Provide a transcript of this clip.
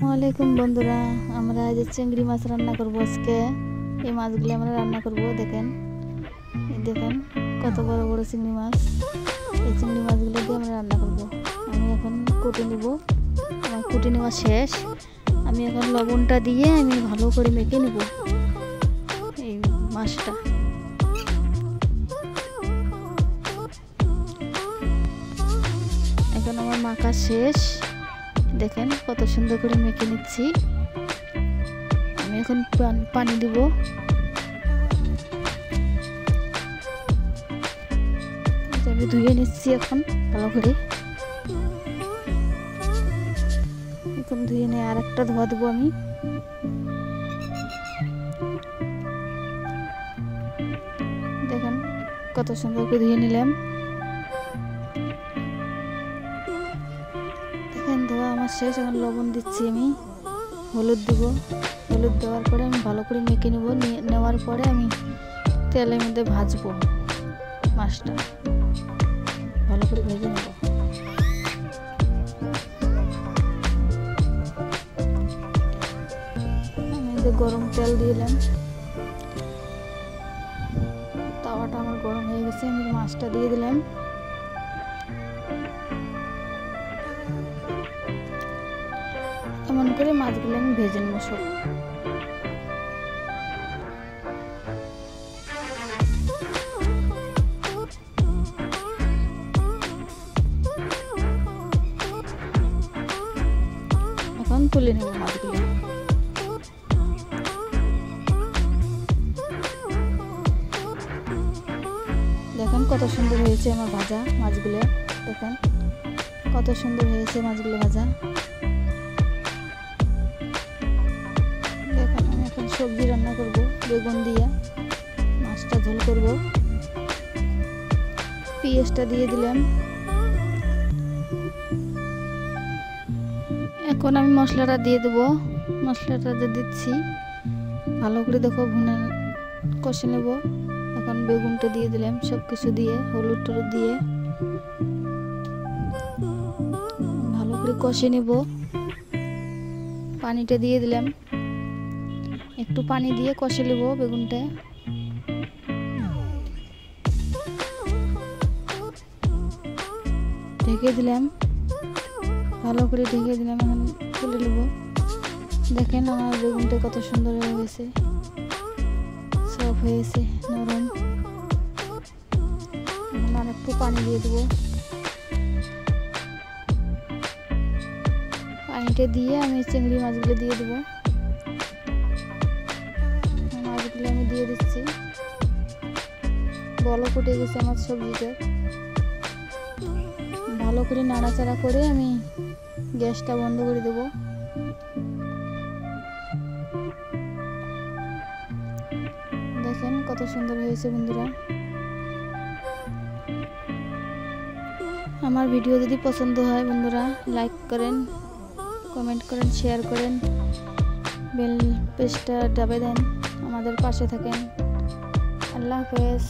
ওয়ালাইকুম বন্ধুরা, আমরা আজ চিংড়ি মাছ রান্না করব। আজকে এই মাছগুলো আমরা রান্না করব। দেখেন কত বড় বড় চিংড়ি মাছ। এই চিংড়ি মাছগুলো দিয়ে আমরা রান্না করব। আমি এখন কুটে নিব। আমার কুটে নেওয়া শেষ। আমি এখন লবণটা দিয়ে আমি ভালো করে মেখে নেব এই মাছটা। এখন আমার মাখা শেষ। দেখেন কত সুন্দর করে মেখে নিচ্ছি। আমি এখন পানি দিব। আমি ধুয়ে নিচ্ছি এখন ভালো করে। এখন ধুয়ে নিয়ে আর একটা ধোয়া দেবো আমি। দেখেন কত সুন্দর করে ধুয়ে নিলাম। দেখেন ধোয়া আমার শেষ। এখন লবণ দিচ্ছি আমি, হলুদ দিব। হলুদ দেওয়ার পরে আমি ভালো করে মেখে নেব। নেওয়ার পরে আমি তেলের মধ্যে ভাজবো মাছটা, ভালো করে ভেজে নেব। আমি গরম তেল দিলাম। তাওয়াটা আমার গরম হয়ে গেছে। আমি মাছটা দিয়ে দিলাম। এমন করে মাছগুলো আমি ভেজে নেব সব। এখন তুলে নেব মাছগুলো। দেখেন কত সুন্দর হয়েছে আমার ভাজা মাছগুলো। দেখেন কত সুন্দর হয়েছে মাছগুলো ভাজা। দেখেন আমি এখন সবজি রান্না করব। বেগুন দিয়ে মাছটা ঝোল করব। পেঁয়াজটা দিয়ে দিলাম। এখন আমি মশলাটা দিয়ে দেবো। মশলাটা দিচ্ছি ভালো করে। দেখো ভুনে কষে নেব। এখন বেগুনটা দিয়ে দিলাম, সব কিছু দিয়ে হলুদ টলুদ দিয়ে ভালো করে কষে নেব। পানিটা দিয়ে দিলাম। একটু পানি দিয়ে কষে নেব বেগুনটা। ঢেকে দিলাম, ভালো করে ঢেকে দিলাম। এখন তুলে নেব। দেখেন আমার বেগুনটা কত সুন্দর হয়েছে, সফট হয়েছে, নরম। এখন আর একটু পানি দিয়ে দেবো। পানিটা দিয়ে আমি চিংড়ি মাছগুলো দিয়ে দেবো। মাছগুলো আমি দিয়ে দিচ্ছি। বলক উঠে গেছে আমার সবজিটা। ভালো করে নাড়াচাড়া করে আমি গ্যাসটা বন্ধ করে দেব। দেখেন কত সুন্দর হয়েছে বন্ধুরা। আমার ভিডিও যদি পছন্দ হয় বন্ধুরা, লাইক করেন, কমেন্ট করেন, শেয়ার করেন, বেল পেজটা দাবিয়ে দেন, আমাদের পাশে থাকেন। আল্লাহ হাফেজ।